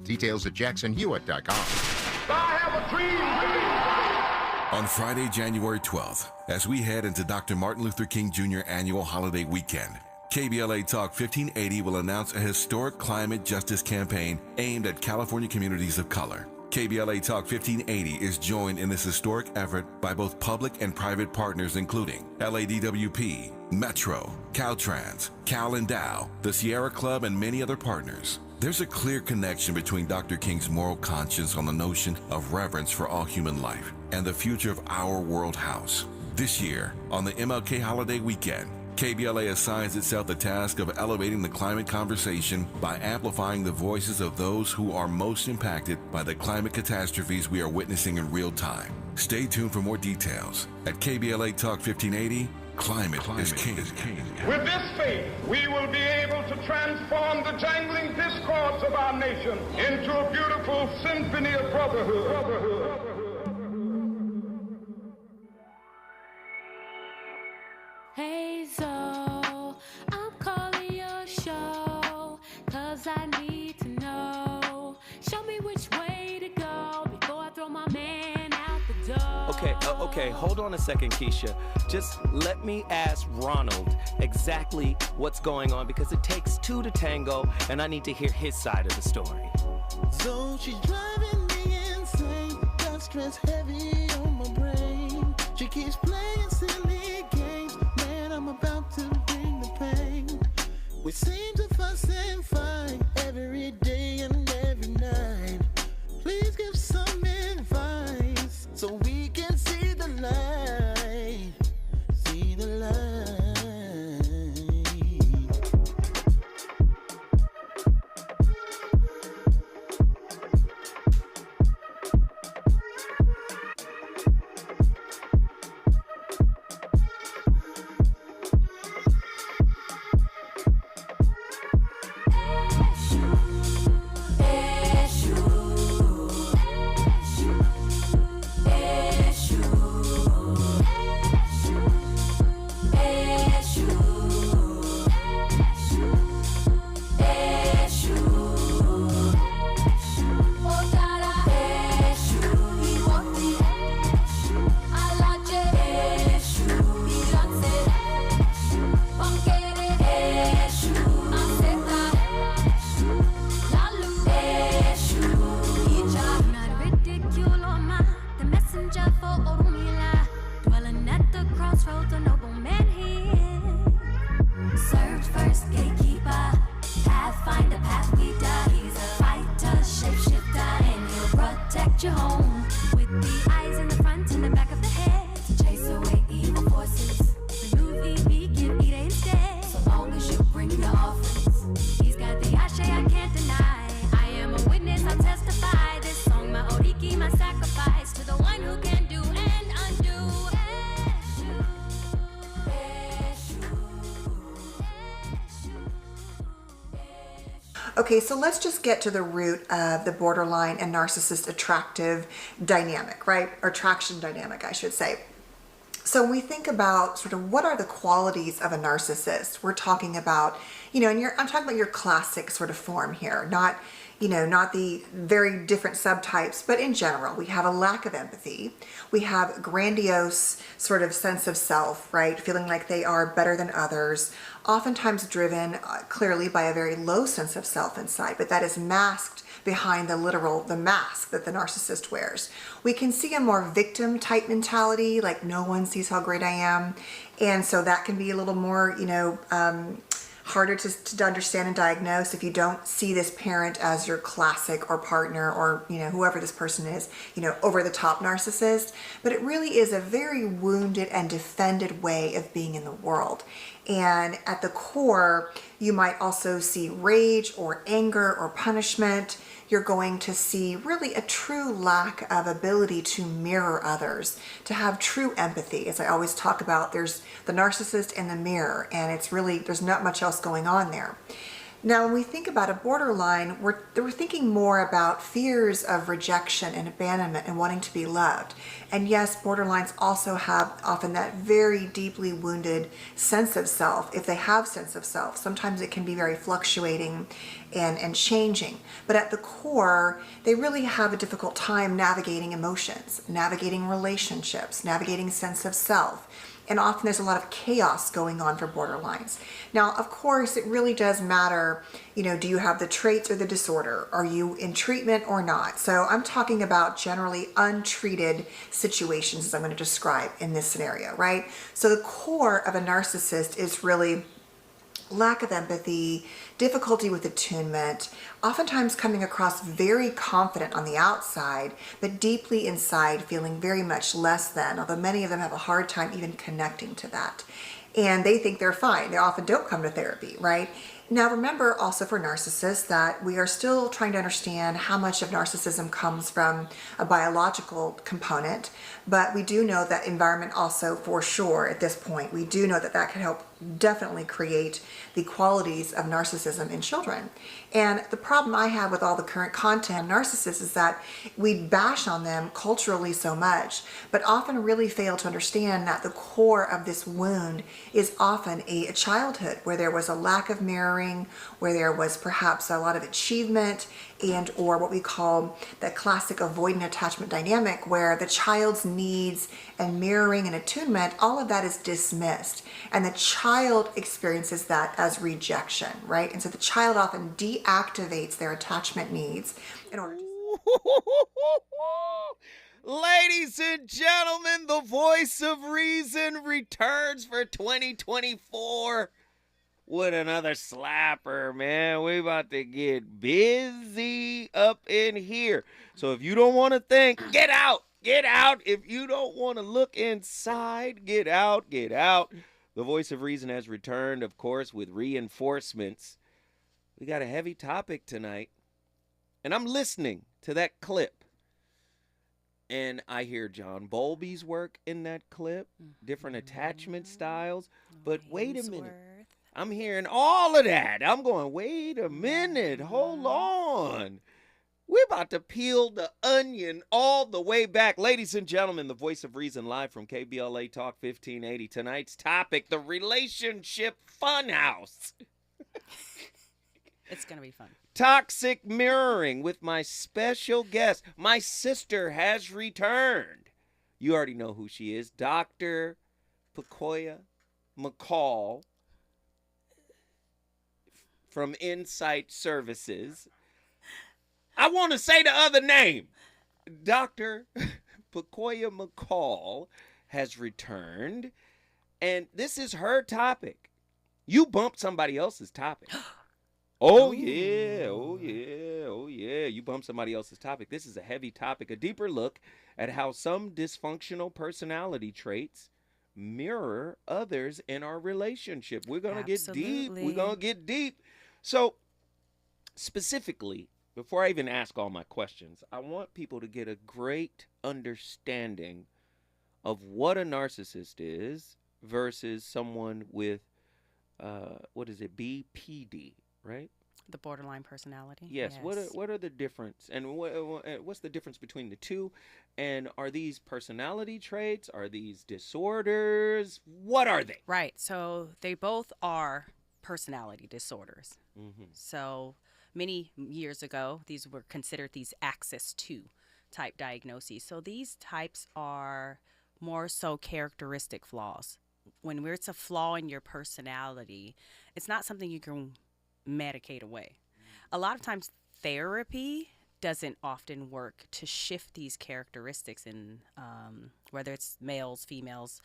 Details at jacksonhewitt.com. I have a dream. On Friday, January 12th, as we head into Dr. Martin Luther King Jr. annual holiday weekend, KBLA Talk 1580 will announce a historic climate justice campaign aimed at California communities of color. KBLA Talk 1580 is joined in this historic effort by both public and private partners including LADWP, Metro, Caltrans, Cal and Dow, the Sierra Club, and many other partners. There's a clear connection between Dr. King's moral conscience on the notion of reverence for all human life and the future of our world house. This year, on the MLK holiday weekend, KBLA assigns itself the task of elevating the climate conversation by amplifying the voices of those who are most impacted by the climate catastrophes we are witnessing in real time. Stay tuned for more details. At KBLA Talk 1580, Climate is King. With this faith, we will be able to transform the jangling discords of our nation into a beautiful symphony of brotherhood. Hey Zoe, I'm calling your show, 'cause I need to know. Show me which way to go before I throw my man out the door. Okay, hold on a second, Keisha. Just let me ask Ronald exactly what's going on, because it takes two to tango, and I need to hear his side of the story. So she's driving me insane, got stress heavy on my brain. She keeps playing silly games, man, I'm about to bring the pain. We seem to fuss and fight every day and every night. Please give some advice so we can see the light, see the light. Okay, so let's just get to the root of the borderline and narcissist attractive dynamic, right? Or attraction dynamic, I should say. So when we think about sort of what are the qualities of a narcissist, we're talking about, and I'm talking about your classic sort of form here, not the very different subtypes, but in general, we have a lack of empathy. We have grandiose sort of sense of self, right? Feeling like they are better than others, oftentimes driven clearly by a very low sense of self inside, but that is masked behind the mask that the narcissist wears. We can see a more victim type mentality, like no one sees how great I am. And so that can be a little more, harder to understand and diagnose if you don't see this parent as your classic or partner or whoever this person is, over the top narcissist. But it really is a very wounded and defended way of being in the world. And at the core, you might also see rage or anger or punishment. You're going to see really a true lack of ability to mirror others, to have true empathy. As I always talk about, there's the narcissist and the mirror, and it's really, there's not much else going on there. Now, when we think about a borderline, we're thinking more about fears of rejection and abandonment and wanting to be loved. And yes, borderlines also have often that very deeply wounded sense of self, if they have sense of self. Sometimes it can be very fluctuating and changing. But at the core, they really have a difficult time navigating emotions, navigating relationships, navigating sense of self. And often there's a lot of chaos going on for borderlines. Now, of course, it really does matter, do you have the traits or the disorder? Are you in treatment or not? So I'm talking about generally untreated situations, as I'm going to describe in this scenario, right? So the core of a narcissist is really lack of empathy, difficulty with attunement, oftentimes coming across very confident on the outside, but deeply inside feeling very much less than, although many of them have a hard time even connecting to that. And they think they're fine. They often don't come to therapy, right? Now, remember also for narcissists that we are still trying to understand how much of narcissism comes from a biological component, but we do know that environment also, for sure, at this point, we do know that that can help definitely create the qualities of narcissism in children. And the problem I have with all the current content on narcissists is that we bash on them culturally so much, but often really fail to understand that the core of this wound is often a childhood where there was a lack of mirroring, where there was perhaps a lot of achievement and or what we call the classic avoidant attachment dynamic, where the child's needs and mirroring and attunement, all of that is dismissed. And the child experiences that as rejection, right? And so the child often deactivates their attachment needs in order to... Ladies and gentlemen, the voice of reason returns for 2024 with another slapper, man. We about to get busy up in here. So if you don't want to think, get out. Get out. If you don't want to look inside, get out. Get out. The voice of reason has returned, of course, with reinforcements. We got a heavy topic tonight. And I'm listening to that clip. And I hear John Bowlby's work in that clip, different attachment styles. But wait a minute. I'm hearing all of that. I'm going, wait a minute. Hold on. We're about to peel the onion all the way back. Ladies and gentlemen, the voice of reason live from KBLA Talk 1580. Tonight's topic, the relationship funhouse. It's going to be fun. Toxic mirroring with my special guest. My sister has returned. You already know who she is. Dr. Pacoya McCall from Insight Services. I want to say the other name. Dr. Pacoya McCall has returned, and this is her topic. You bumped somebody else's topic. Oh, yeah. Oh, yeah. Oh, yeah. You bumped somebody else's topic. This is a heavy topic, a deeper look at how some dysfunctional personality traits mirror others in our relationship. We're going to get deep. We're going to get deep. So, specifically, before I even ask all my questions, I want people to get a great understanding of what a narcissist is versus someone with, BPD, right? The borderline personality. Yes. What are the difference, and what's the difference between the two? And are these personality traits? Are these disorders? What are they? Right. So they both are personality disorders. Mm-hmm. So many years ago, these were considered these Axis 2 type diagnoses. So these types are more so characteristic flaws. When it's a flaw in your personality, it's not something you can medicate away. A lot of times therapy doesn't often work to shift these characteristics in whether it's males, females.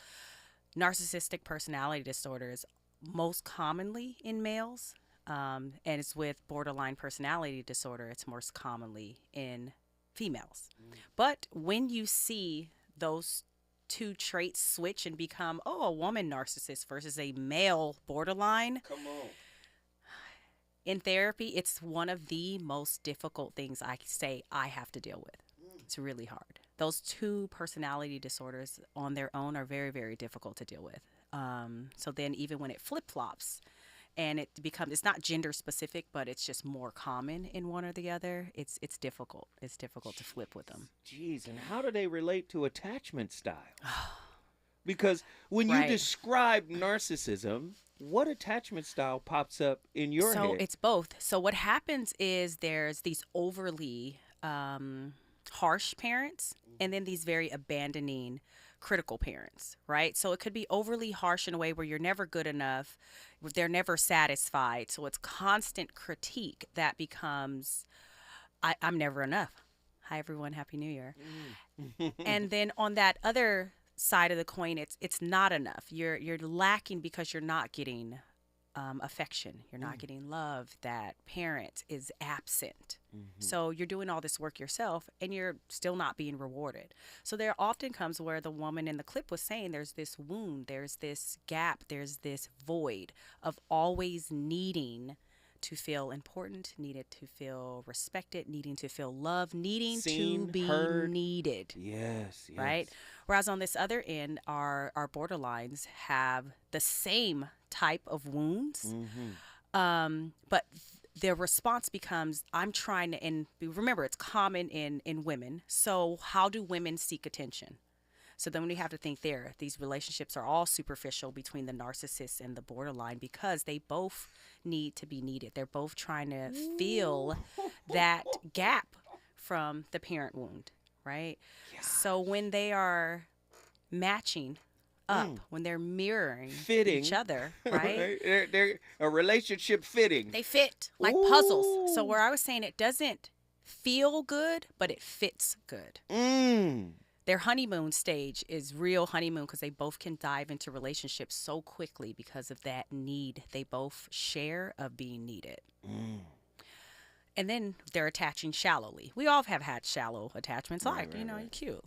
Narcissistic personality disorders most commonly in males, and it's with borderline personality disorder, it's most commonly in females. But when you see those two traits switch and become, a woman narcissist versus a male borderline, Come on. in therapy, it's one of the most difficult things I say I have to deal with. It's really hard. Those two personality disorders on their own are very, very difficult to deal with. So then even when it flip-flops and it's not gender specific, but it's just more common in one or the other. It's difficult. It's difficult to flip with them. Jeez, and how do they relate to attachment style? Because when you Right. describe narcissism, what attachment style pops up in your So head? it's both. So what happens is there's these overly harsh parents, and then these very abandoning, critical parents, right? So it could be overly harsh in a way where you're never good enough, they're never satisfied. So it's constant critique that becomes, I'm never enough. Hi everyone, Happy New Year. And then on that other side of the coin, it's not enough. You're lacking because you're not getting affection. You're not getting love. That parent is absent. So you're doing all this work yourself and you're still not being rewarded. So there often comes where the woman in the clip was saying there's this wound, there's this gap, there's this void of always needing to feel important, needed to feel respected, needing to feel loved, needing Seen, to be heard. needed. Yes. Right? Whereas on this other end, our borderlines have the same type of wounds, but their response becomes, I'm trying to, and remember, it's common in women. So how do women seek attention? So then we have to think there, these relationships are all superficial between the narcissist and the borderline because they both need to be needed. They're both trying to fill that gap from the parent wound, right? So when they are matching up, when they're mirroring Fitting. each other, right? They're a relationship fitting. They fit like puzzles. So where I was saying it doesn't feel good, but it fits good. Their honeymoon stage is real honeymoon because they both can dive into relationships so quickly because of that need they both share of being needed. And then they're attaching shallowly. We all have had shallow attachments, like, you're cute,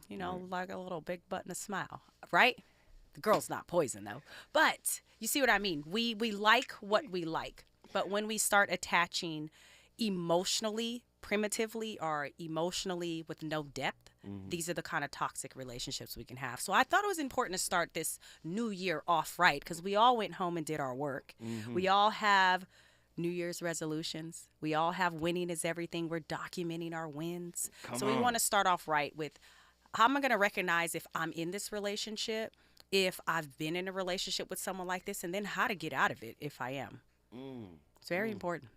like a little big butt and a smile, right? The girl's not poison, though. But you see what I mean? We like what we like. But when we start attaching emotionally, primitively, or emotionally with no depth, these are the kind of toxic relationships we can have. So I thought it was important to start this new year off right because we all went home and did our work. We all have New Year's resolutions. We all have winning is everything. We're documenting our wins. So we want to start off right with how am I going to recognize if I'm in this relationship, if I've been in a relationship with someone like this, and then how to get out of it if I am. It's very important.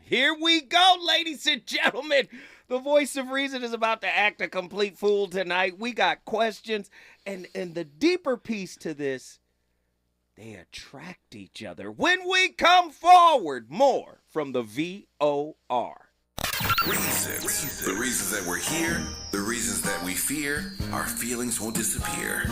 Here we go, ladies and gentlemen. The voice of reason is about to act a complete fool tonight. We got questions, and the deeper piece to this, they attract each other. When we come forward, more from the VOR. Reasons. The reasons that we're here, the reasons that we fear, our feelings won't disappear.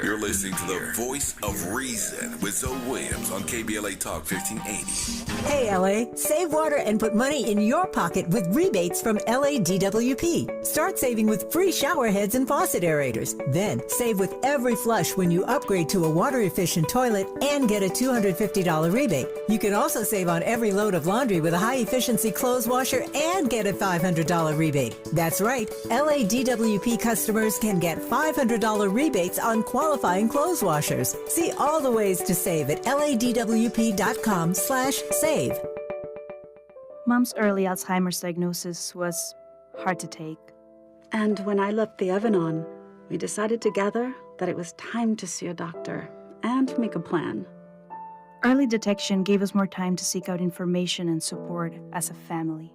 You're listening to the voice of reason with Zoe Williams on KBLA Talk 1580. Hey LA, save water and put money in your pocket with rebates from LADWP. Start saving with free shower heads and faucet aerators. Then save with every flush when you upgrade to a water efficient toilet and get a $250 rebate. You can also save on every load of laundry with a high efficiency clothes washer and get a $500 rebate. That's right, LADWP customers can get $500 rebates on qualifying clothes washers. See all the ways to save at ladwp.com/save. Mom's early Alzheimer's diagnosis was hard to take. And when I left the oven on, we decided together that it was time to see a doctor and make a plan. Early detection gave us more time to seek out information and support as a family.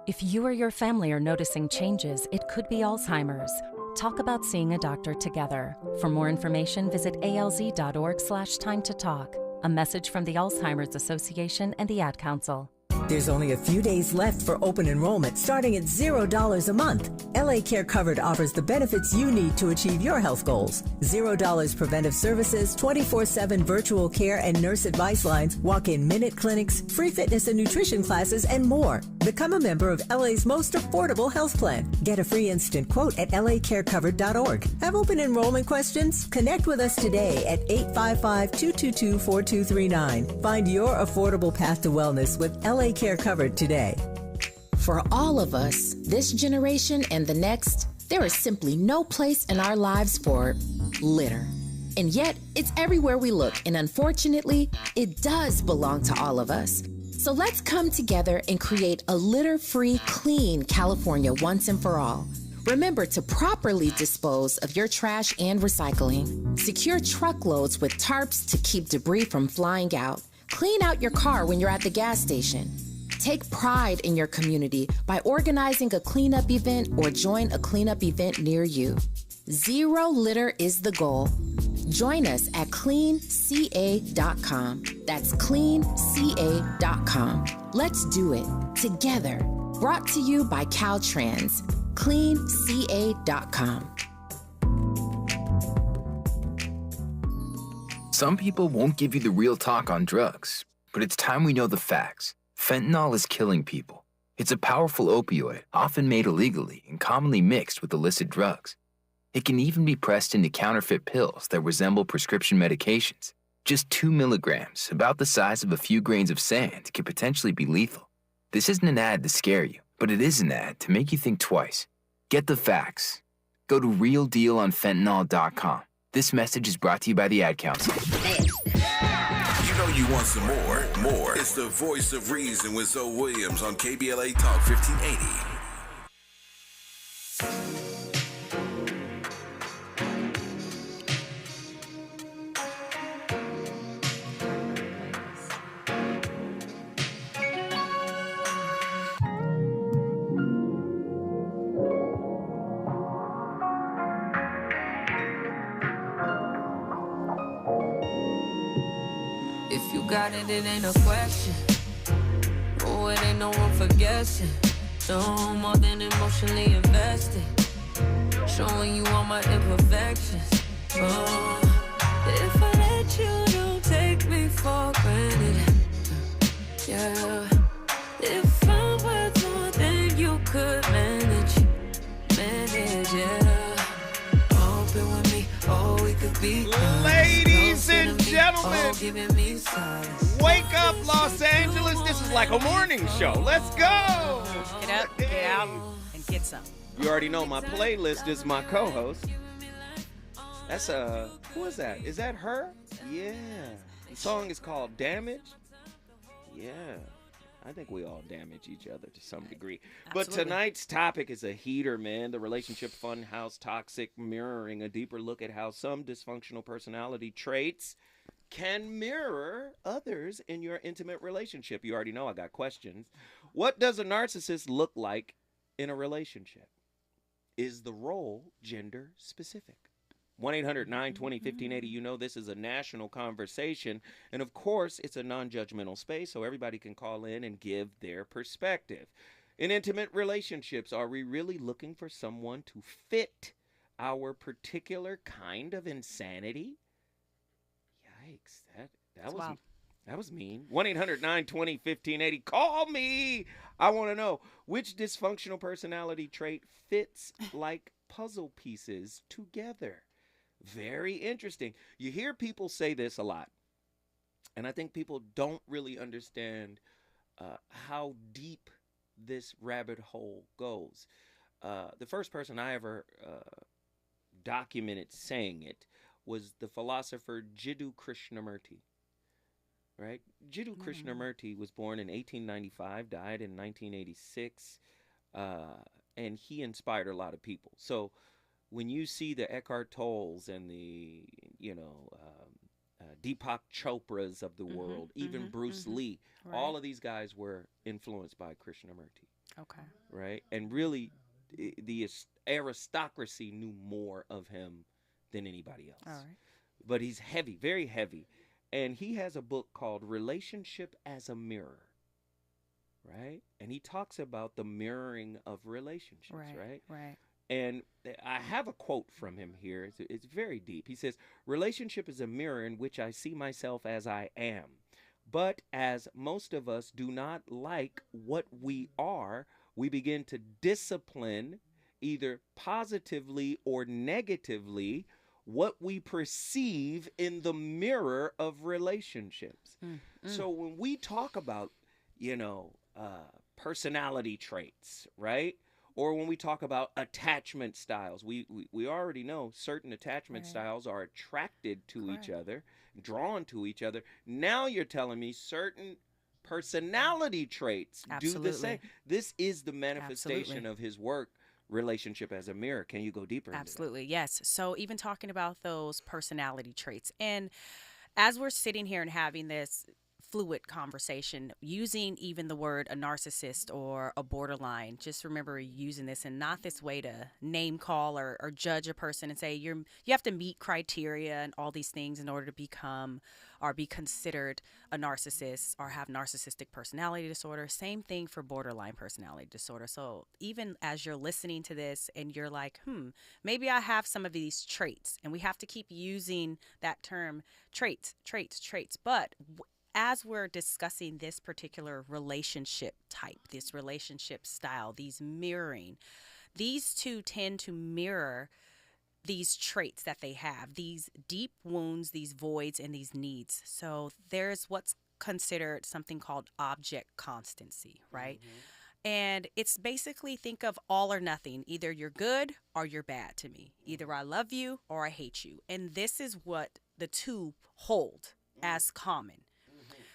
If you or your family are noticing changes, it could be Alzheimer's. Talk about seeing a doctor together. For more information, visit alz.org/time to talk. A message from the Alzheimer's Association and the Ad Council. There's only a few days left for open enrollment, starting at $0 a month. LA Care Covered offers the benefits you need to achieve your health goals. $0 preventive services, 24/7 virtual care and nurse advice lines, walk-in minute clinics, free fitness and nutrition classes, and more. Become a member of LA's most affordable health plan. Get a free instant quote at lacarecovered.org. Have open enrollment questions? Connect with us today at 855-222-4239. Find your affordable path to wellness with LA Care Covered today. For all of us, this generation and the next, there is simply no place in our lives for litter. And yet, it's everywhere we look, and unfortunately, it does belong to all of us. So let's come together and create a litter-free, clean California once and for all. Remember to properly dispose of your trash and recycling. Secure truckloads with tarps to keep debris from flying out. Clean out your car when you're at the gas station. Take pride in your community by organizing a cleanup event or join a cleanup event near you. Zero litter is the goal. Join us at cleanca.com. That's cleanca.com. Let's do it together. Brought to you by Caltrans. cleanca.com. Some people won't give you the real talk on drugs, but it's time we know the facts. Fentanyl is killing people. It's a powerful opioid, often made illegally and commonly mixed with illicit drugs. It can even be pressed into counterfeit pills that resemble prescription medications. Just 2 milligrams, about the size of a few grains of sand, can potentially be lethal. This isn't an ad to scare you, but it is an ad to make you think twice. Get the facts. Go to realdealonfentanyl.com. This message is brought to you by the Ad Council. You know you want some more. It's the voice of reason with Zoe Williams on KBLA Talk 1580. If you got it, it ain't a question. Oh, it ain't no one for guessing. No more than emotionally invested. Showing you all my imperfections. Oh, if I let you, don't take me for granted. Yeah. If I'm worth more than you could manage, yeah. Open with me, oh, we could be. Ladies and gentlemen, wake up, Los Angeles. This is like a morning show. Let's go. Get up, get out, and get some. You already know my playlist is my co-host. That's who is that? Is that her? Yeah. The song is called Damage. Yeah. I think we all damage each other to some degree. Absolutely. But tonight's topic is a heater, man. The relationship fun house toxic mirroring, a deeper look at how some dysfunctional personality traits can mirror others in your intimate relationship. You already know I got questions. What does a narcissist look like in a relationship? Is the role gender specific? 1-800-920-1580. You know this is a national conversation. And, of course, it's a non-judgmental space, so everybody can call in and give their perspective. In intimate relationships, are we really looking for someone to fit our particular kind of insanity? Yikes. That was mean. 1-800-920-1580. Call me. I want to know which dysfunctional personality trait fits like puzzle pieces together. Very interesting. You hear people say this a lot, and I think people don't really understand how deep this rabbit hole goes. The first person I ever documented saying it was the philosopher Jiddu Krishnamurti. Right? Jiddu Krishnamurti was born in 1895, died in 1986, and he inspired a lot of people. So when you see the Eckhart Tolles and the, Deepak Chopras of the world, even Bruce Lee, right. All of these guys were influenced by Krishnamurti. Okay. Right? And really, the aristocracy knew more of him than anybody else. All right. But he's heavy, very heavy. And he has a book called Relationship as a Mirror. Right? And he talks about the mirroring of relationships, right? Right. And I have a quote from him here. It's very deep. He says, "Relationship is a mirror in which I see myself as I am. But as most of us do not like what we are, we begin to discipline either positively or negatively what we perceive in the mirror of relationships." So when we talk about, personality traits, right? Or when we talk about attachment styles, we already know certain attachment styles are attracted to each other, drawn to each other. Now you're telling me certain personality traits do the same. This is the manifestation of his work, Relationship as a Mirror. Can you go deeper into that? Absolutely, yes. So even talking about those personality traits, and as we're sitting here and having this fluid conversation, using even the word a narcissist or a borderline, just remember using this and not this way to name call or judge a person and say you have to meet criteria and all these things in order to become or be considered a narcissist or have narcissistic personality disorder. Same thing for borderline personality disorder. So even as you're listening to this and you're like, maybe I have some of these traits, and we have to keep using that term traits. But as we're discussing this particular relationship type, this relationship style, these mirroring, these two tend to mirror these traits that they have, these deep wounds, these voids, and these needs. So there's what's considered something called object constancy, right? And it's basically, think of all or nothing. Either you're good or you're bad to me. Either I love you or I hate you. And this is what the two hold as common.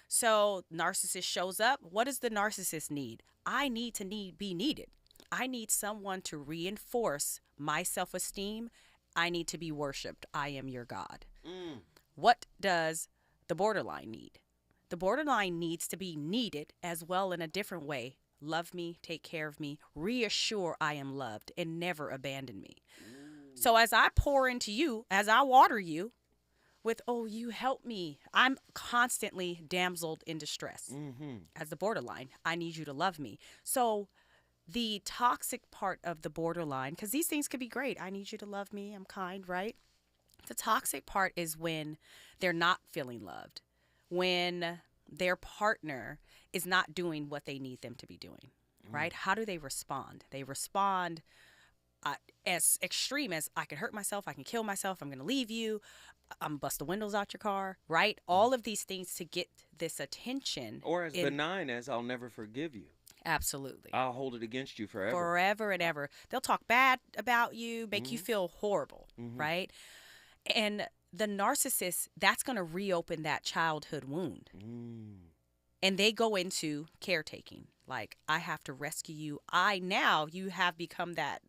So narcissist shows up. What does the narcissist need? I need to be needed. I need someone to reinforce my self-esteem. I need to be worshipped. I am your God. What does the borderline need? The borderline needs to be needed as well in a different way. Love me, take care of me, reassure I am loved, and never abandon me. So as I pour into you, as I water you, with, oh, you help me. I'm constantly damseled in distress. As the borderline, I need you to love me. So the toxic part of the borderline, because these things could be great. I need you to love me. I'm kind, right? The toxic part is when they're not feeling loved, when their partner is not doing what they need them to be doing, right? How do they respond? They respond as extreme as I can hurt myself, I can kill myself, I'm going to leave you, I'm going to bust the windows out your car, right? All of these things to get this attention. Or as benign as I'll never forgive you. Absolutely. I'll hold it against you forever. Forever and ever. They'll talk bad about you, make you feel horrible, right? And the narcissist, that's going to reopen that childhood wound. And they go into caretaking. Like, I have to rescue you. You have become that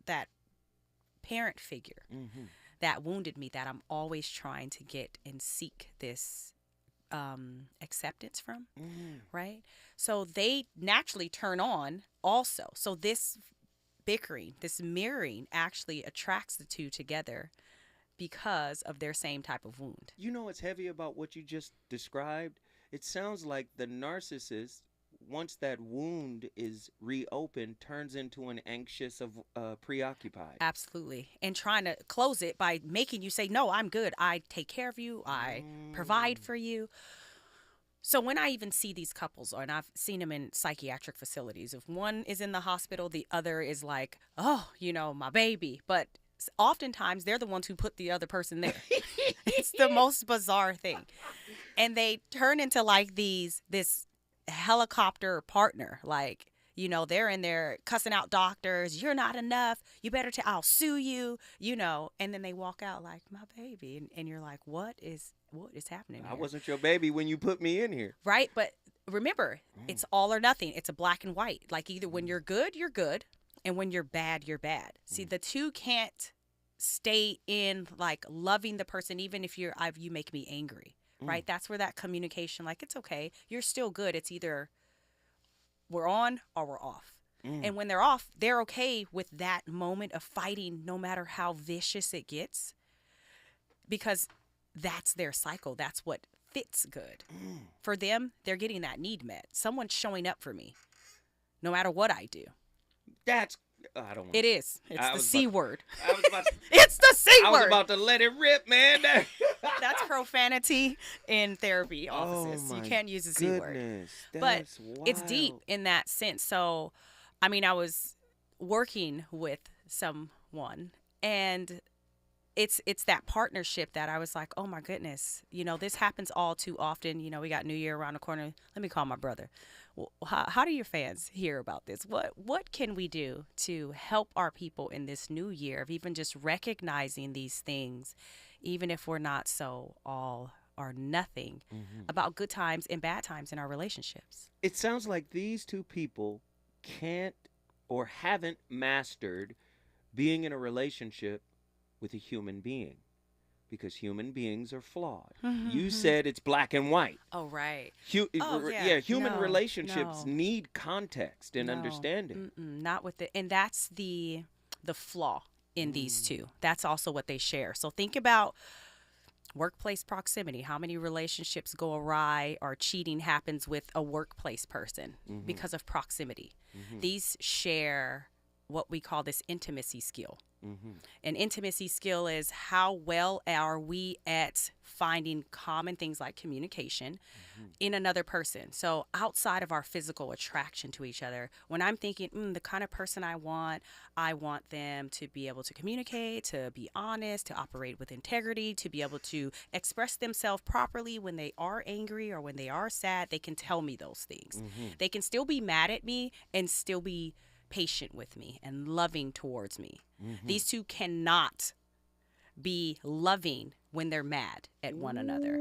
parent figure that wounded me, that I'm always trying to get and seek this acceptance from, right? So they naturally turn on also. So this bickering, this mirroring actually attracts the two together because of their same type of wound. You know what's heavy about what you just described? It sounds like the narcissist, once that wound is reopened, turns into an anxious, preoccupied. Absolutely. And trying to close it by making you say, no, I'm good. I take care of you. I provide for you. So when I even see these couples, and I've seen them in psychiatric facilities, if one is in the hospital, the other is like, oh, my baby. But oftentimes they're the ones who put the other person there. It's the most bizarre thing. And they turn into like this helicopter partner, like, they're in there cussing out doctors. You're not enough. You better I'll sue you, and then they walk out like, my baby. And you're like, what is happening here? I wasn't your baby when you put me in here. Right. But remember, it's all or nothing. It's a black and white. Like, either when you're good, you're good. And when you're bad, you're bad. See, the two can't stay in like loving the person, even if you make me angry. Right? That's where that communication, like, it's okay. You're still good. It's either we're on or we're off. And when they're off, they're okay with that moment of fighting, no matter how vicious it gets, because that's their cycle. That's what fits good. For them, they're getting that need met. Someone's showing up for me, no matter what I do. That's I don't. It is. It's the C word. I was about to, it's the C word. I was about to let it rip, man. That's profanity in therapy offices. You can't use the C word. But it's deep in that sense. So, I mean, I was working with someone, and it's that partnership that I was like, oh my goodness, this happens all too often. We got New Year around the corner. Let me call my brother. How do your fans hear about this? What can we do to help our people in this new year of even just recognizing these things, even if we're not so all or nothing about good times and bad times in our relationships? It sounds like these two people can't or haven't mastered being in a relationship with a human being, because human beings are flawed. You said it's black and white. Oh, right. Human relationships need context and understanding. Not with it. And that's the flaw in these two. That's also what they share. So think about workplace proximity. How many relationships go awry or cheating happens with a workplace person because of proximity? These share what we call this intimacy skill. An intimacy skill is how well are we at finding common things like communication in another person. So outside of our physical attraction to each other, when I'm thinking, the kind of person I want them to be able to communicate, to be honest, to operate with integrity, to be able to express themselves properly when they are angry or when they are sad. They can tell me those things. They can still be mad at me and still be patient with me and loving towards me. These two cannot be loving when they're mad at one another.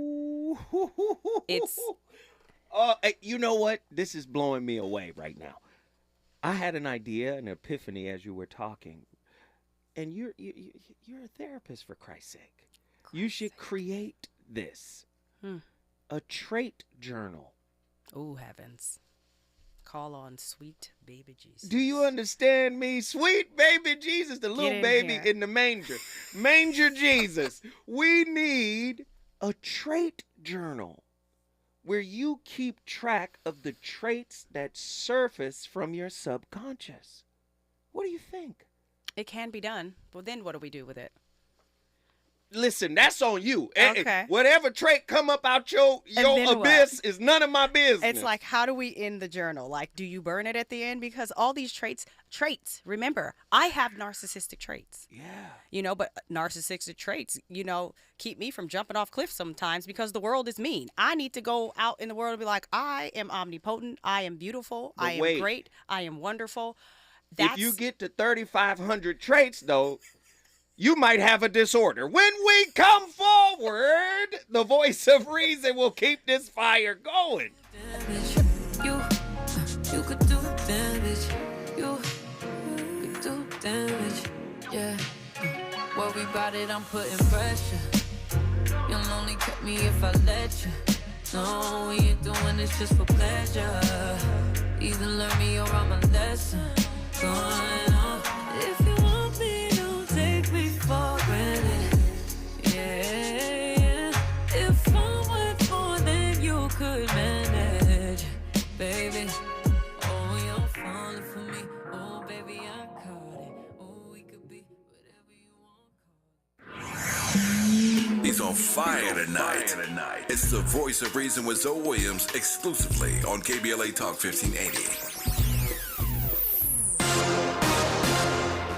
It's you know what? This is blowing me away right now. I had an idea, an epiphany as you were talking. And you're a therapist, for Christ's sake. You should create this. A trait journal. Oh, heavens. Call on sweet baby Jesus. Do you understand me? Sweet baby Jesus, the little baby in the manger. Manger Jesus. We need a trait journal where you keep track of the traits that surface from your subconscious. What do you think? It can be done. Well, then what do we do with it? Listen, that's on you. Okay. Whatever trait come up out your abyss is none of my business. It's like, how do we end the journal? Like, do you burn it at the end? Because all these traits, remember, I have narcissistic traits. Yeah. But narcissistic traits, keep me from jumping off cliffs sometimes because the world is mean. I need to go out in the world and be like, I am omnipotent. I am beautiful. I am great. I am wonderful. If you get to 3,500 traits, though, you might have a disorder. When we come forward, the voice of reason will keep this fire going. You could do damage. You could do damage. Yeah. Worry about it, I'm putting pressure. You'll only cut me if I let you. No, we ain't doing this just for pleasure. Either learn me or I'm a lesson. Going on. If you want me, don't take me for granted. Yeah. If I'm worth more than you could manage, baby. Oh, you're falling for me. Oh, baby, I caught it. Oh, we could be whatever you want. He's on fire tonight. It's the Voice of Reason with Zoe Williams, exclusively on KBLA Talk 1580.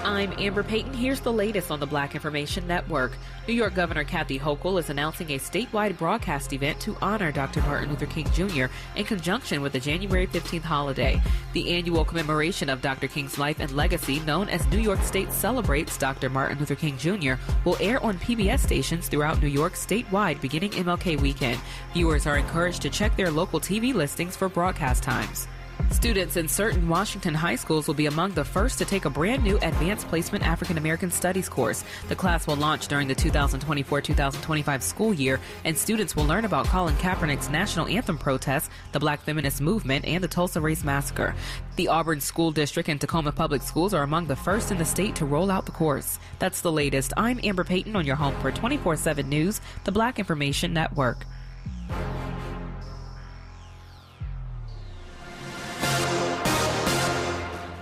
I'm Amber Payton. Here's the latest on the Black Information Network. New York Governor Kathy Hochul is announcing a statewide broadcast event to honor Dr. Martin Luther King Jr. in conjunction with the January 15th holiday. The annual commemoration of Dr. King's life and legacy, known as New York State Celebrates Dr. Martin Luther King Jr., will air on PBS stations throughout New York statewide beginning MLK weekend. Viewers are encouraged to check their local TV listings for broadcast times. Students in certain Washington high schools will be among the first to take a brand new Advanced Placement African American Studies course. The class will launch during the 2024-2025 school year, and students will learn about Colin Kaepernick's national anthem protests, the Black feminist movement, and the Tulsa Race Massacre. The Auburn School District and Tacoma Public Schools are among the first in the state to roll out the course. That's the latest. I'm Amber Payton on your home for 24/7 News, the Black Information Network.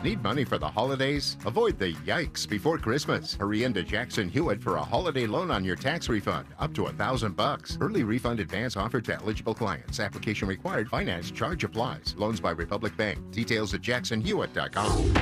Need money for the holidays? Avoid the yikes before Christmas. Hurry into Jackson Hewitt for a holiday loan on your tax refund, up to $1,000. Early refund advance offered to eligible clients. Application required. Finance charge applies. Loans by Republic Bank. Details at jacksonhewitt.com.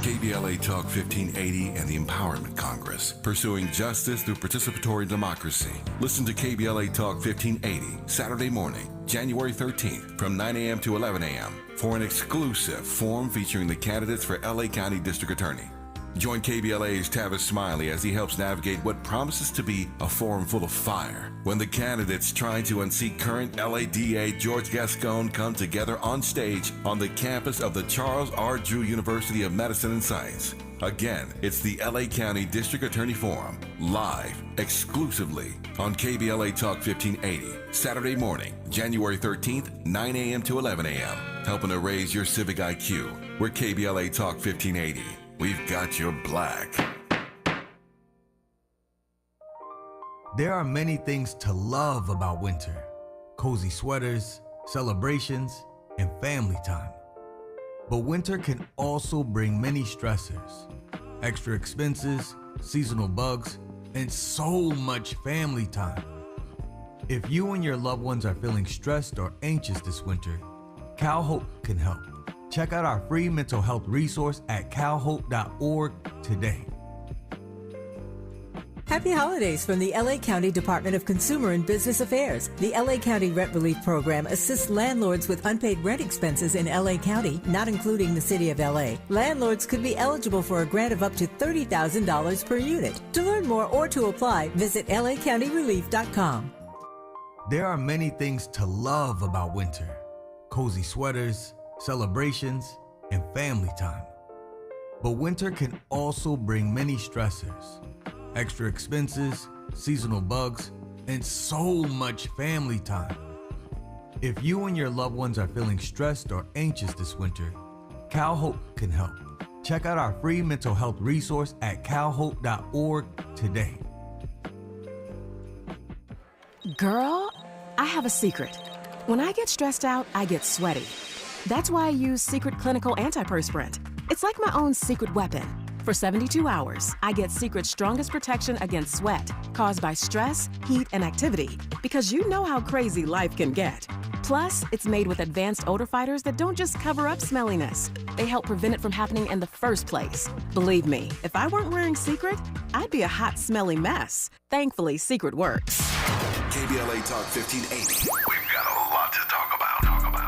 KBLA Talk 1580 and the Empowerment Congress, pursuing justice through participatory democracy. Listen to KBLA Talk 1580, Saturday morning, January 13th from 9 a.m. to 11 a.m. for an exclusive forum featuring the candidates for LA County District Attorney. Join KBLA's Tavis Smiley as he helps navigate what promises to be a forum full of fire when the candidates trying to unseat current LADA George Gascon come together on stage on the campus of the Charles R. Drew University of Medicine and Science. Again, it's the LA County District Attorney Forum, live, exclusively on KBLA Talk 1580, Saturday morning, January 13th, 9 a.m. to 11 a.m. Helping to raise your civic IQ. We're KBLA Talk 1580. We've got your black. There are many things to love about winter. Cozy sweaters, celebrations, and family time. But winter can also bring many stressors, extra expenses, seasonal bugs, and so much family time. If you and your loved ones are feeling stressed or anxious this winter, CalHope can help. Check out our free mental health resource at calhope.org today. Happy holidays from the LA County Department of Consumer and Business Affairs. The LA County Rent Relief Program assists landlords with unpaid rent expenses in LA County, not including the city of LA. Landlords could be eligible for a grant of up to $30,000 per unit. To learn more or to apply, visit lacountyrelief.com. There are many things to love about winter. Cozy sweaters, celebrations, and family time. But winter can also bring many stressors, extra expenses, seasonal bugs, and so much family time. If you and your loved ones are feeling stressed or anxious this winter, CalHope can help. Check out our free mental health resource at calhope.org today. Girl, I have a secret. When I get stressed out, I get sweaty. That's why I use Secret Clinical Antiperspirant. It's like my own secret weapon. For 72 hours, I get Secret's strongest protection against sweat caused by stress, heat, and activity, because you know how crazy life can get. Plus, it's made with advanced odor fighters that don't just cover up smelliness. They help prevent it from happening in the first place. Believe me, if I weren't wearing Secret, I'd be a hot, smelly mess. Thankfully, Secret works. KBLA Talk 1580. We've got a lot to talk about.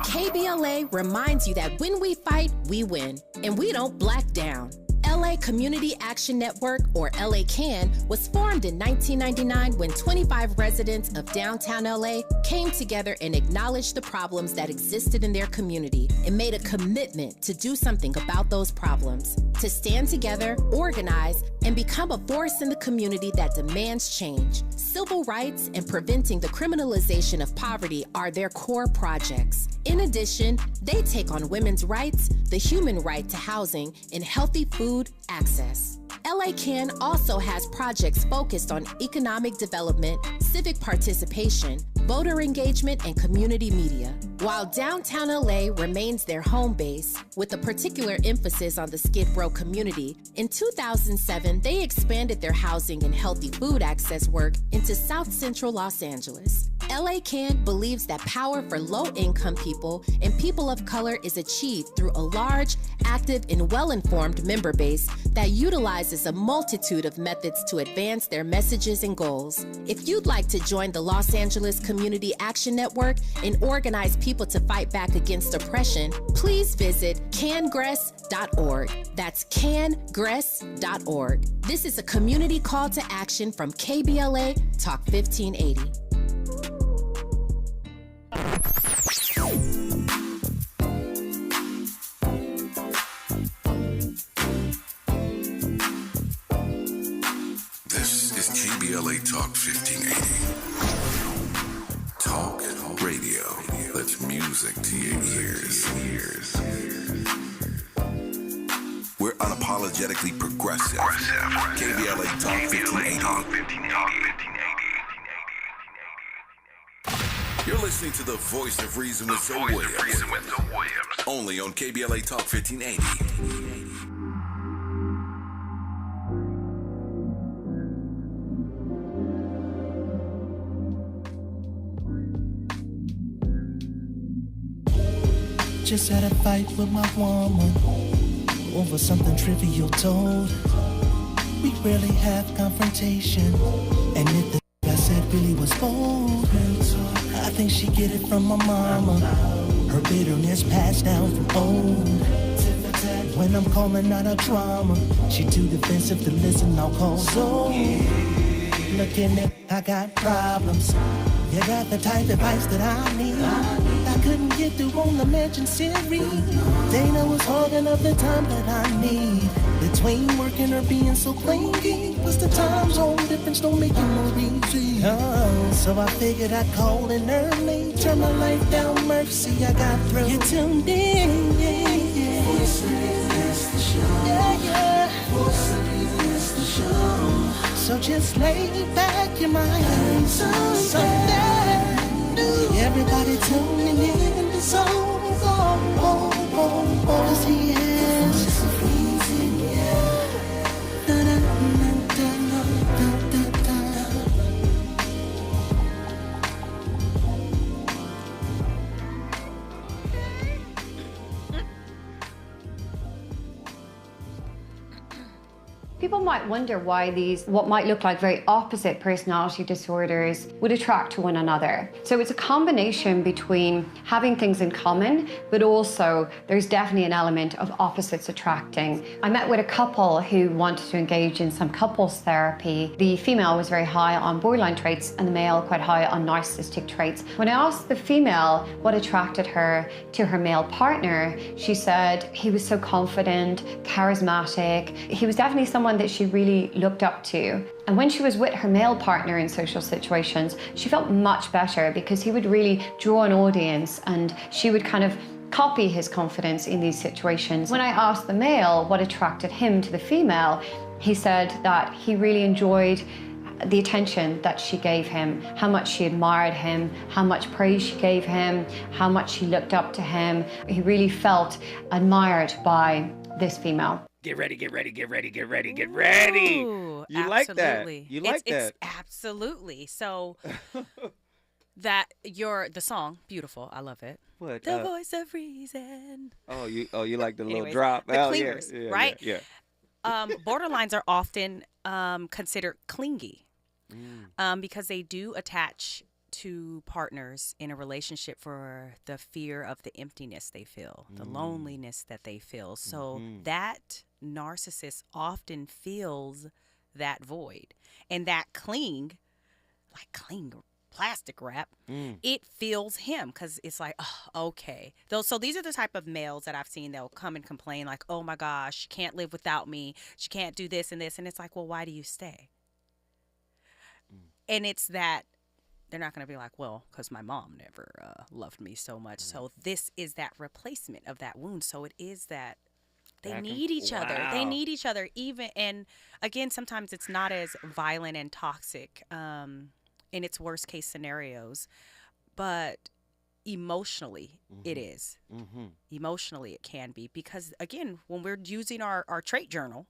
KBLA reminds you that when we fight, we win, and we don't black down. LA Community Action Network, or LA CAN, was formed in 1999 when 25 residents of downtown LA came together and acknowledged the problems that existed in their community and made a commitment to do something about those problems, to stand together, organize, and become a force in the community that demands change. Civil rights and preventing the criminalization of poverty are their core projects. In addition, they take on women's rights, the human right to housing, and healthy food access. LA CAN also has projects focused on economic development, civic participation, voter engagement, and community media. While downtown LA remains their home base, with a particular emphasis on the Skid Row community, in 2007, they expanded their housing and healthy food access work into South Central Los Angeles. LA CAN believes that power for low-income people and people of color is achieved through a large, active, and well-informed member base that utilizes a multitude of methods to advance their messages and goals. If you'd like to join the Los Angeles Community Action Network and organize people to fight back against oppression, please visit cangress.org. That's cangress.org. This is a community call to action from KBLA Talk 1580. This is KBLA Talk 1580. Talk radio. That's music to your ears. We're unapologetically progressive. KBLA Talk 1580. You're listening to the voice of reason with Zoe Williams. Only on KBLA Talk 1580. Just had a fight with my woman over something trivial told. We rarely have confrontation, and if the I said really was bold, I think she get it from my mama. Her bitterness passed down from old. When I'm calling out her drama, she too defensive to listen, I'll call so. Look in it, I got problems. You got the type of advice that I need. I couldn't get through on the mention series. Dana was hogging up the time that I need. Between working or being so clingy, what's the time zone difference? Don't make it more easy. Oh, so I figured I'd call in early. Turn my life down, mercy, I got through. You tuned in, yeah, yeah. Voice of Reason is the show. Yeah, yeah. Voice of Reason is the show. So just lay back your mind. Something new. Everybody tuning in the soul. Oh, oh, oh, oh. 'Cause he is the voice of reason, yeah. Da, da, da, da, da, da, da. People might wonder why these, what might look like very opposite personality disorders, would attract to one another. So it's a combination between having things in common, but also there's definitely an element of opposites attracting. I met with a couple who wanted to engage in some couples therapy. The female was very high on borderline traits and the male quite high on narcissistic traits. When I asked the female what attracted her to her male partner, she said he was so confident, charismatic. He was definitely someone that she really looked up to. And when she was with her male partner in social situations, she felt much better because he would really draw an audience and she would kind of copy his confidence in these situations. When I asked the male what attracted him to the female, he said that he really enjoyed the attention that she gave him, how much she admired him, how much praise she gave him, how much she looked up to him. He really felt admired by this female. Get ready, get ready, get ready, get ready, get ready. Ooh, You like that? absolutely. You like that? It's absolutely. So that the song, beautiful. I love it. What? The voice of reason. Oh, you like the little Anyways, drop? the Oh, clingers, yeah, right? Yeah. Borderlines are often considered clingy because they do attach to partners in a relationship for the fear of the emptiness they feel, the loneliness that they feel. So that narcissist often feels that void, and that cling plastic wrap, it feels him because it's like, oh, okay. So these are the type of males that I've seen. They'll come and complain like, oh my gosh, she can't live without me. She can't do this and this. And it's like, well, why do you stay? And it's that they're not going to be like, well, because my mom never loved me so much. So this is that replacement of that wound. So it is that they need each other. They need each other even. And again, sometimes it's not as violent and toxic in its worst case scenarios, but emotionally it is. Emotionally it can be, because again, when we're using our trait journal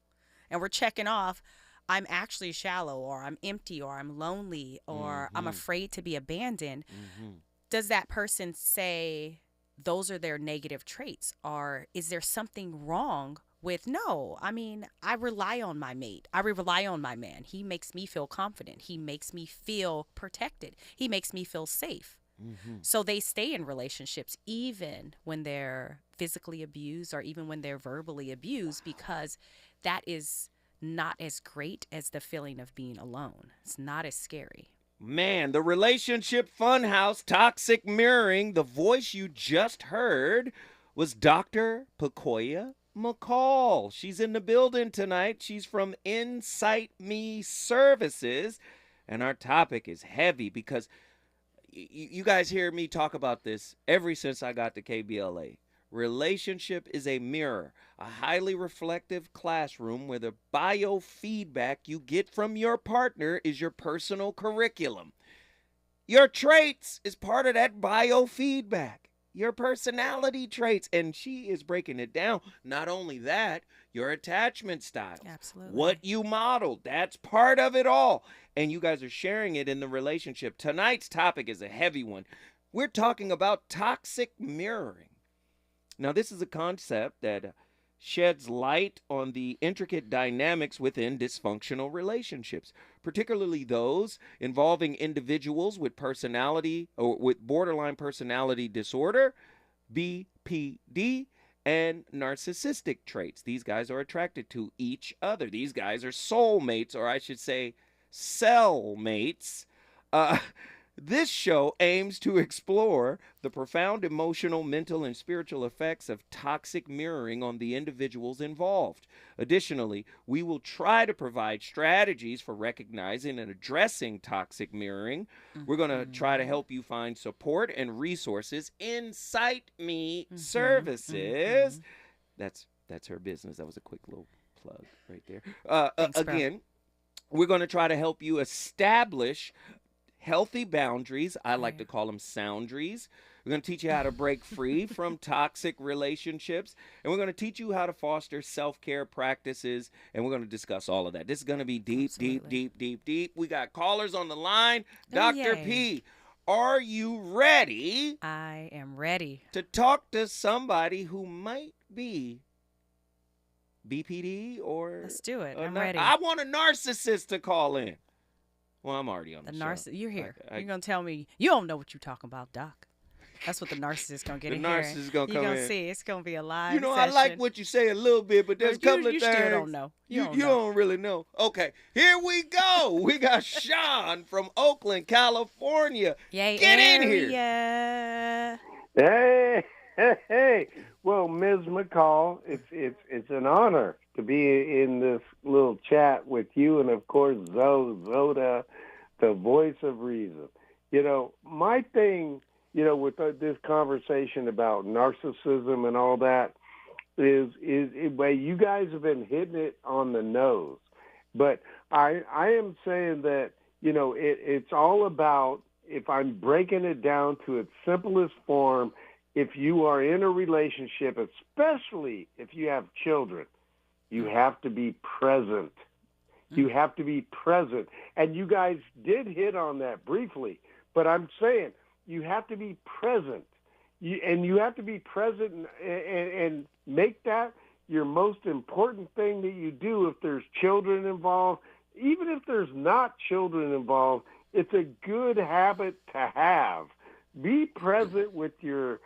and we're checking off, I'm actually shallow, or I'm empty, or I'm lonely, or I'm afraid to be abandoned. Does that person say those are their negative traits? Or is there something wrong with, no, I mean, I rely on my mate. I rely on my man. He makes me feel confident. He makes me feel protected. He makes me feel safe. So they stay in relationships even when they're physically abused or even when they're verbally abused, because that is not as great as the feeling of being alone. It's not as scary. Man, the relationship funhouse, toxic mirroring. The voice you just heard was Dr. Pacoya McCall. She's in the building tonight. She's from Insight Me Services. And our topic is heavy because you guys hear me talk about this ever since I got to KBLA. Relationship is a mirror, a highly reflective classroom where the biofeedback you get from your partner is your personal curriculum. Your traits is part of that biofeedback, your personality traits, and she is breaking it down. Not only that, your attachment style, what you modeled, that's part of it all. And you guys are sharing it in the relationship. Tonight's topic is a heavy one. We're talking about toxic mirroring. Now, this is a concept that sheds light on the intricate dynamics within dysfunctional relationships, particularly those involving individuals with personality or with borderline personality disorder, BPD, and narcissistic traits. These guys are attracted to each other. These guys are soulmates, or I should say cellmates. This show aims to explore the profound emotional, mental, and spiritual effects of toxic mirroring on the individuals involved. Additionally, we will try to provide strategies for recognizing and addressing toxic mirroring. We're going to try to help you find support and resources. Insight Me Services. That's her business. That was a quick little plug right there. Thanks, again, we're going to try to help you establish healthy boundaries. I like to call them soundries. We're going to teach you how to break free from toxic relationships. And we're going to teach you how to foster self-care practices. And we're going to discuss all of that. This is going to be deep, deep, deep, deep, deep. We got callers on the line. Dr. P, are you ready? I am ready. To talk to somebody who might be BPD or... Let's do it. I'm ready. I want a narcissist to call in. Well, I'm already on the show. You're here. You're going to tell me you don't know what you're talking about, Doc. That's what the narcissist is going to get in here. The narcissist is going to come in. You're going to see. It's going to be a live session. session. I like what you say a little bit, but there's a couple of things. You still don't know. You don't really know. Okay, here we go. We got Sean from Oakland, California. Yay, Get in here. Hey. Well, Ms. McCall, it's an honor to be in this little chat with you and, of course, Zoda, the voice of reason. You know, my thing, with this conversation about narcissism and all that is well, you guys have been hitting it on the nose. But I am saying that, it's all about, if I'm breaking it down to its simplest form, if you are in a relationship, especially if you have children, you have to be present. You have to be present. And you guys did hit on that briefly, but I'm saying you have to be present. And you have to be present and make that your most important thing that you do if there's children involved. Even if there's not children involved, it's a good habit to have. Be present with the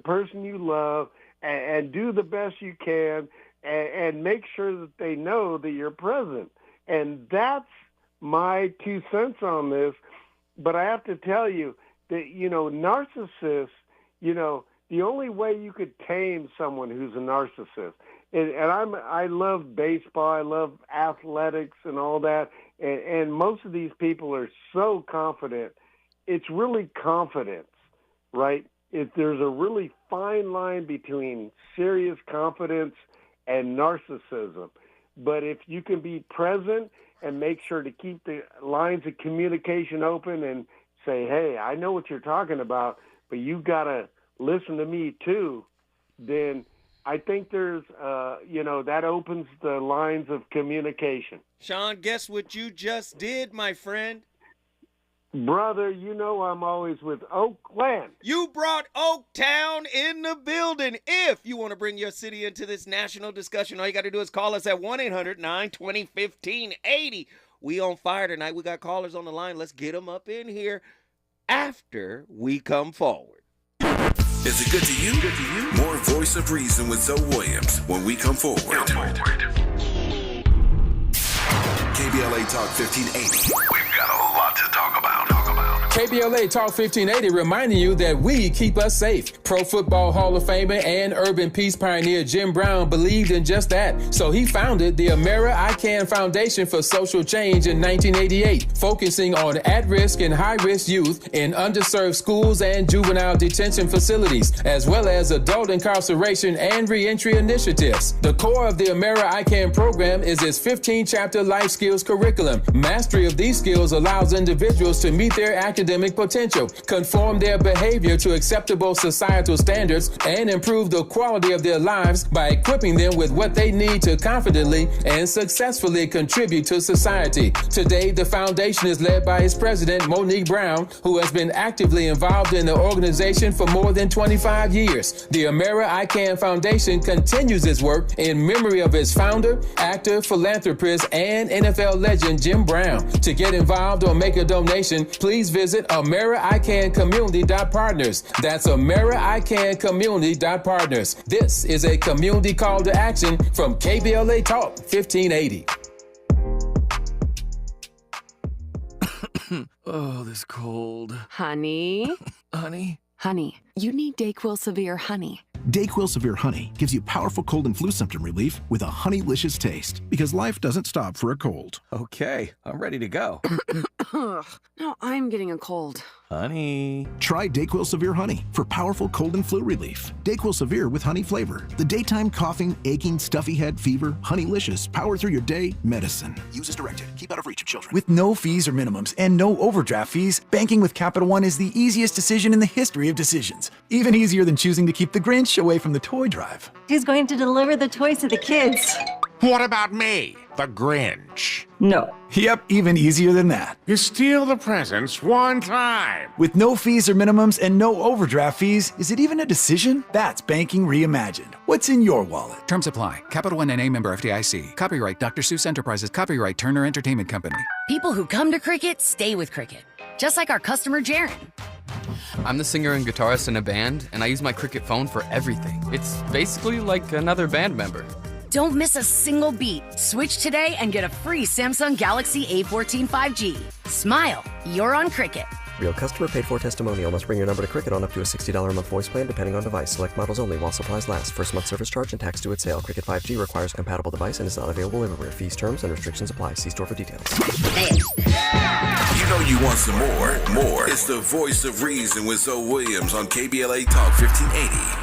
person you love and do the best you can and make sure that they know that you're present. And that's my 2 cents on this. But I have to tell you that, narcissists, the only way you could tame someone who's a narcissist, and I love baseball, I love athletics and all that, and most of these people are so confident. It's really confidence, right? There's a really fine line between serious confidence and narcissism. But if you can be present and make sure to keep the lines of communication open and say, hey, I know what you're talking about, but you got to listen to me too, then I think there's, that opens the lines of communication. Sean, guess what you just did, my friend? Brother, I'm always with Oakland. You brought Oaktown in the building. If you want to bring your city into this national discussion, all you got to do is call us at 1-800-920-1580. We on fire tonight. We got callers on the line. Let's get them up in here after we come forward. Is it good to you? More Voice of Reason with Zoe Williams when we come forward. KBLA Talk 1580. We've got a lot to talk about. KBLA Talk 1580 reminding you that we keep us safe. Pro Football Hall of Famer and urban peace pioneer Jim Brown believed in just that. So he founded the Amera I Can Foundation for Social Change in 1988, focusing on at-risk and high-risk youth in underserved schools and juvenile detention facilities, as well as adult incarceration and reentry initiatives. The core of the Amera I Can program is its 15-chapter life skills curriculum. Mastery of these skills allows individuals to meet their academic potential, conform their behavior to acceptable societal societal standards and improve the quality of their lives by equipping them with what they need to confidently and successfully contribute to society. Today, the foundation is led by its president, Monique Brown, who has been actively involved in the organization for more than 25 years. The Amera I Can Foundation continues its work in memory of its founder, actor, philanthropist, and NFL legend Jim Brown. To get involved or make a donation, please visit AmeriICanCommunity.partners. That's AmeriICanCommunity.partners. This is a community call to action from KBLA Talk 1580. Oh, this cold. Honey? Honey? Honey, you need DayQuil Severe Honey. DayQuil Severe Honey gives you powerful cold and flu symptom relief with a honeylicious taste, because life doesn't stop for a cold. Okay, I'm ready to go. Now I'm getting a cold. Honey. Try DayQuil Severe Honey for powerful cold and flu relief. DayQuil Severe with honey flavor. The daytime coughing, aching, stuffy head, fever, honeylicious, power through your day medicine. Use as directed. Keep out of reach of children. With no fees or minimums and no overdraft fees, banking with Capital One is the easiest decision in the history of decisions. Even easier than choosing to keep the Grinch away from the toy drive. Who's going to deliver the toys to the kids? What about me, the Grinch? No. Yep, even easier than that. You steal the presents one time. With no fees or minimums and no overdraft fees, is it even a decision? That's banking reimagined. What's in your wallet? Terms apply. Capital One NA, member FDIC. Copyright Dr. Seuss Enterprises. Copyright Turner Entertainment Company. People who come to Cricket stay with Cricket. Just like our customer, Jaren. I'm the singer and guitarist in a band, and I use my Cricket phone for everything. It's basically like another band member. Don't miss a single beat. Switch today and get a free Samsung Galaxy A14 5G. Smile, you're on Cricket. Real customer paid for testimonial. Must bring your number to Cricket on up to a $60 a month voice plan depending on device. Select models only while supplies last. First month service charge and tax due at sale. Cricket 5G requires a compatible device and is not available everywhere. Fees, terms, and restrictions apply. See store for details. You know you want some more. More. It's the voice of reason with Zoe Williams on KBLA Talk 1580.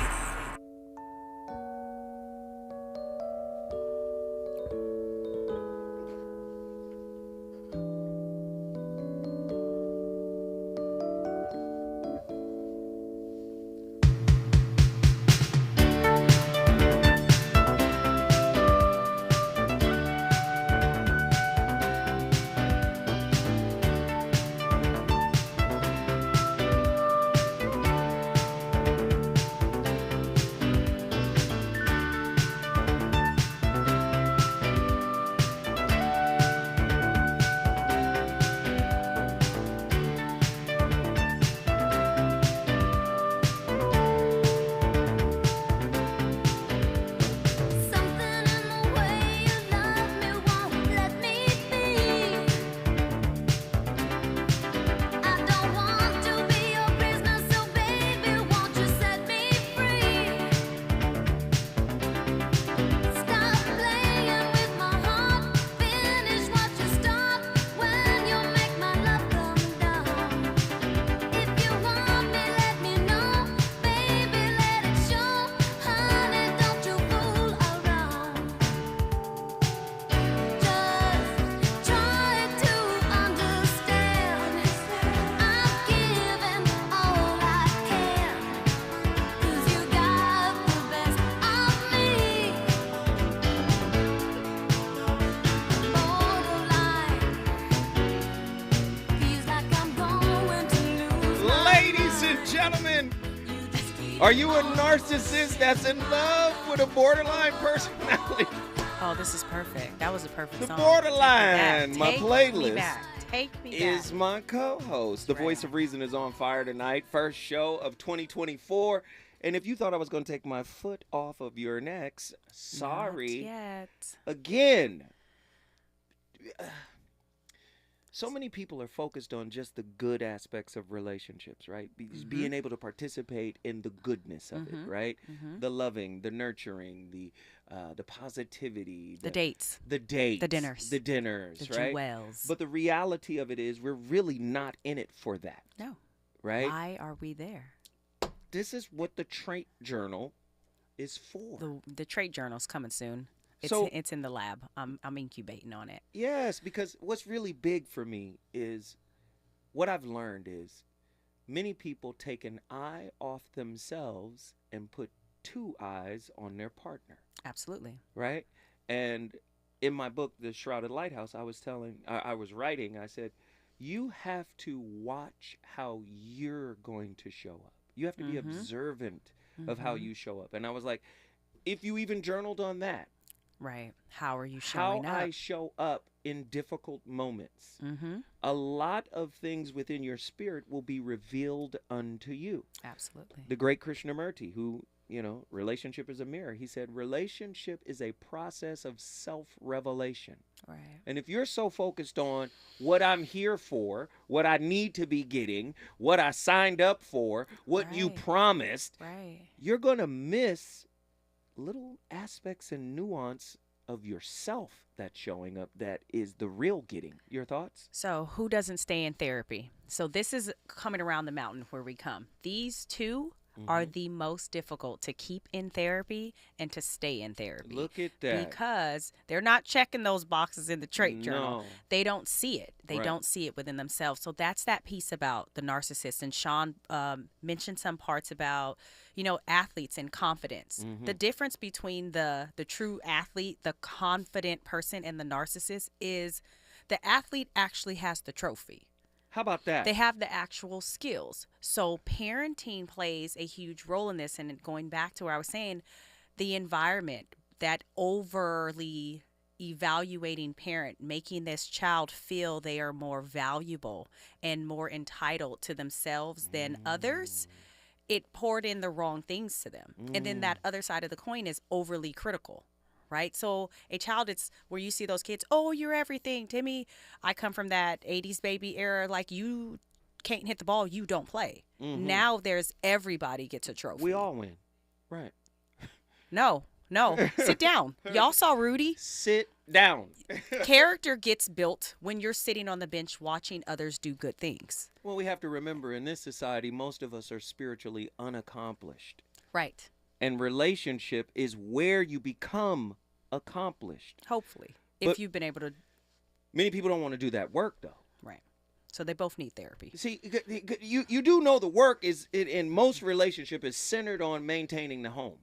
Are you a narcissist that's in love with a borderline personality? Oh, this is perfect. That was a perfect song. The Borderline, my playlist. Take me back. Is my co-host. The Voice of Reason is on fire tonight. First show of 2024. And if you thought I was going to take my foot off of your necks, sorry. Not yet. Again. So many people are focused on just the good aspects of relationships, right? Being able to participate in the goodness of it, right? The loving, the nurturing, the positivity, the dates, the dinners, the right? jewels. But the reality of it is, we're really not in it for that. No, right? Why are we there? This is what the trait journal is for. The trait journal's coming soon. It's in the lab. I'm incubating on it. Yes, because what's really big for me is what I've learned is many people take an eye off themselves and put two eyes on their partner. Absolutely. Right? And in my book, The Shrouded Lighthouse, I was writing, I said, you have to watch how you're going to show up. You have to be observant of how you show up. And I was like, if you even journaled on that. Right. How are you showing up? How I show up in difficult moments. A lot of things within your spirit will be revealed unto you. Absolutely. The great Krishnamurti, who, relationship is a mirror. He said, relationship is a process of self-revelation. Right. And if you're so focused on what I'm here for, what I need to be getting, what I signed up for, what you promised, you're going to miss little aspects and nuance of yourself that's showing up that is the real getting. Your thoughts? So who doesn't stay in therapy? So this is coming around the mountain where we come. These two are the most difficult to keep in therapy and to stay in therapy. Look at that. Because they're not checking those boxes in the trait journal. No. They don't see it. They Right. don't see it within themselves. So that's that piece about the narcissist. And Sean mentioned some parts about, athletes and confidence. The difference between the true athlete, the confident person, and the narcissist is the athlete actually has the trophy. How about that? They have the actual skills. So parenting plays a huge role in this. And going back to where I was saying, the environment, that overly evaluating parent, making this child feel they are more valuable and more entitled to themselves than others, it poured in the wrong things to them. And then that other side of the coin is overly critical. Right? So a child, it's where you see those kids, oh, you're everything. Timmy, I come from that 80s baby era. Like, you can't hit the ball, you don't play. Now there's everybody gets a trophy. We all win. Right. No. Sit down. Y'all saw Rudy? Sit down. Character gets built when you're sitting on the bench watching others do good things. Well, we have to remember, in this society, most of us are spiritually unaccomplished. Right. And relationship is where you become accomplished. Hopefully. But if you've been able to. Many people don't want to do that work, though. Right. So they both need therapy. See, you do know the work is, in most relationship, is centered on maintaining the home.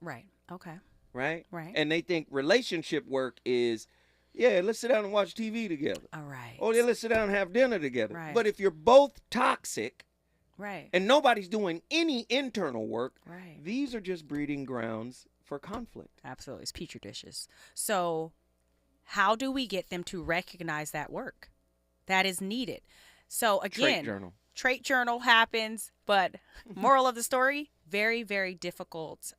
Right. Okay. Right? Right. And they think relationship work is, let's sit down and watch TV together. All right. Oh, let's sit down and have dinner together. Right. But if you're both toxic, right, and nobody's doing any internal work, right, these are just breeding grounds for conflict. Absolutely. It's petri dishes. So how do we get them to recognize that work that is needed? So again, trait journal happens, but moral of the story, very, very difficult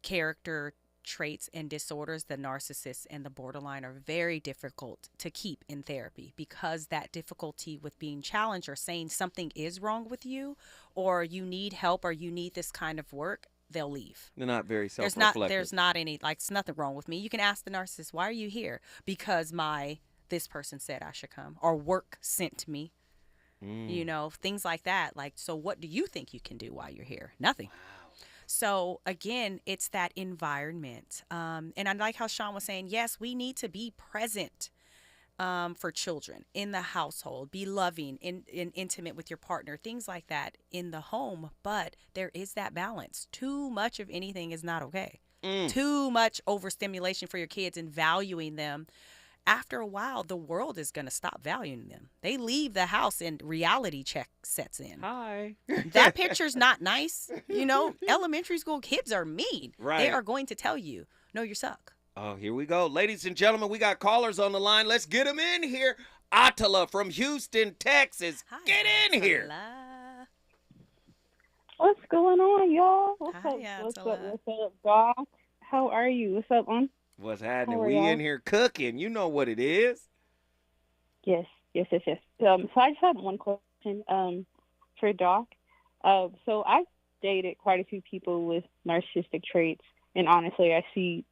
character traits and disorders. The narcissist and the borderline are very difficult to keep in therapy because that difficulty with being challenged or saying something is wrong with you, or you need help, or you need this kind of work, they'll leave. They're not very self-reflective. There's not any, like, it's nothing wrong with me. You can ask the narcissist, why are you here? Because this person said I should come, or work sent me. Things like that. Like, so what do you think you can do while you're here? Nothing. Wow. So again, it's that environment. And I like how Sean was saying, yes, we need to be present for children in the household, be loving and intimate with your partner, things like that in the home. But there is that balance. Too much of anything is not okay. Too much overstimulation for your kids and valuing them. After a while, the world is going to stop valuing them. They leave the house and reality check sets in. Hi. That picture's not nice. Elementary school kids are mean. Right. They are going to tell you, no, you suck. Oh, here we go. Ladies and gentlemen, we got callers on the line. Let's get them in here. Attila from Houston, Texas. Hi, get in here. What's going on, y'all? What's Hi, up? What's up, Doc? How are you? What's up, on? What's happening? How are We y'all? in here cooking. You know what it is. Yes. So I just had one question for Doc. So I've dated quite a few people with narcissistic traits, and honestly, I see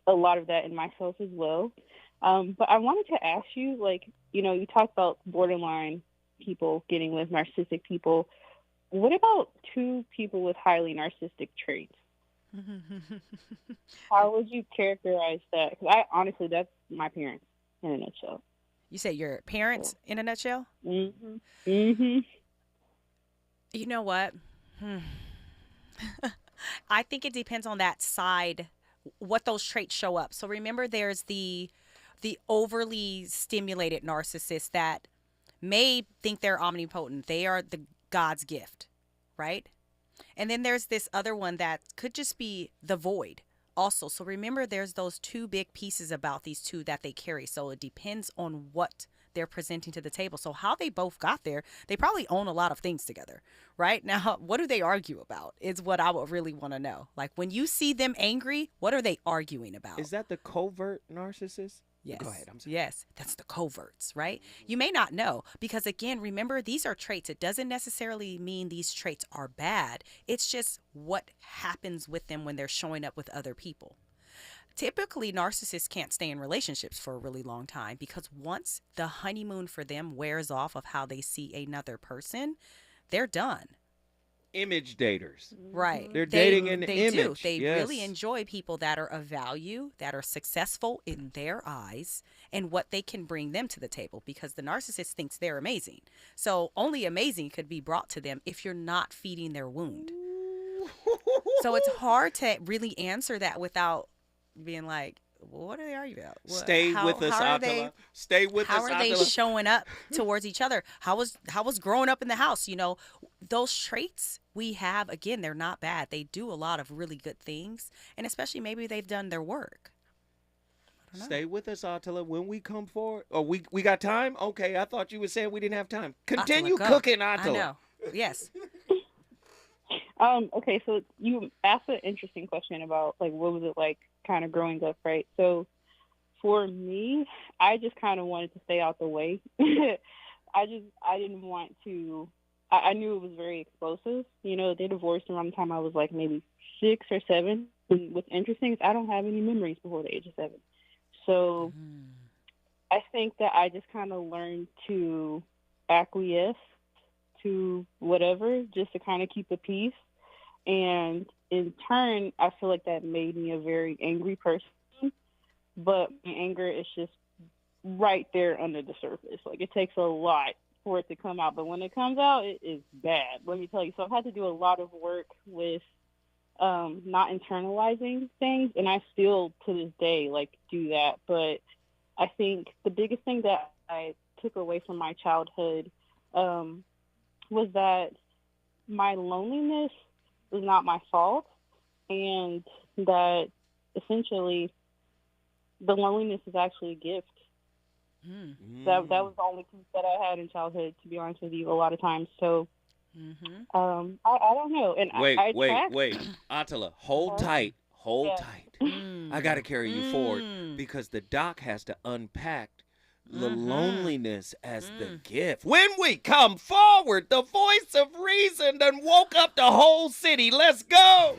a lot of that in myself as well. But I wanted to ask you, you talked about borderline people getting with narcissistic people. What about two people with highly narcissistic traits? How would you characterize that? Because honestly, that's my parents in a nutshell. You said your parents in a nutshell? Mm-hmm. Mm-hmm. You know what? I think it depends on that side, what those traits show up. So remember, there's the overly stimulated narcissist that may think they're omnipotent. They are the God's gift, right? And then there's this other one that could just be the void also. So remember, there's those two big pieces about these two that they carry. So it depends on what they're presenting to the table. So how they both got there, they probably own a lot of things together, right? Now, what do they argue about is what I would really want to know. Like, when you see them angry, what are they arguing about? Is that the covert narcissist? Yes. Go ahead. I'm sorry. Yes, that's the coverts, right? You may not know because, again, remember, these are traits. It doesn't necessarily mean these traits are bad. It's just what happens with them when they're showing up with other people. Typically, narcissists can't stay in relationships for a really long time because once the honeymoon for them wears off of how they see another person, they're done. Image daters. Right. They're dating an they image. They yes. really enjoy people that are of value, that are successful in their eyes, and what they can bring them to the table, because the narcissist thinks they're amazing. So only amazing could be brought to them if you're not feeding their wound. So it's hard to really answer that without being like, what are they arguing about? Stay with us, Attila. Stay with us, How are they Attila. showing up towards each other? How was growing up in the house? You know, those traits we have, again, they're not bad. They do a lot of really good things, and especially maybe they've done their work. Stay with us, Attila. When we come forward, oh, we got time? Okay, I thought you were saying we didn't have time. Continue Attila, go. cooking, Attila. I know. Yes. Okay, so you asked an interesting question about, like, what was it like kind of growing up, right? So for me, I just kind of wanted to stay out the way. I didn't want to, I knew it was very explosive. You know, they divorced around the time I was like maybe 6 or 7. And what's interesting is I don't have any memories before the age of 7. So I think that I just kind of learned to acquiesce to whatever, just to kind of keep the peace. And in turn, I feel like that made me a very angry person. But my anger is just right there under the surface. Like, it takes a lot for it to come out. But when it comes out, it is bad, let me tell you. So I've had to do a lot of work with not internalizing things. And I still, to this day, like, do that. But I think the biggest thing that I took away from my childhood was that my loneliness was not my fault, and that essentially the loneliness is actually a gift. That was the only piece that I had in childhood, to be honest with you, a lot of times. So I don't know. And wait, Attila, hold tight. I gotta carry you forward because the doc has to unpack the loneliness as the gift. When we come forward, the voice of reason done woke up the whole city. Let's go.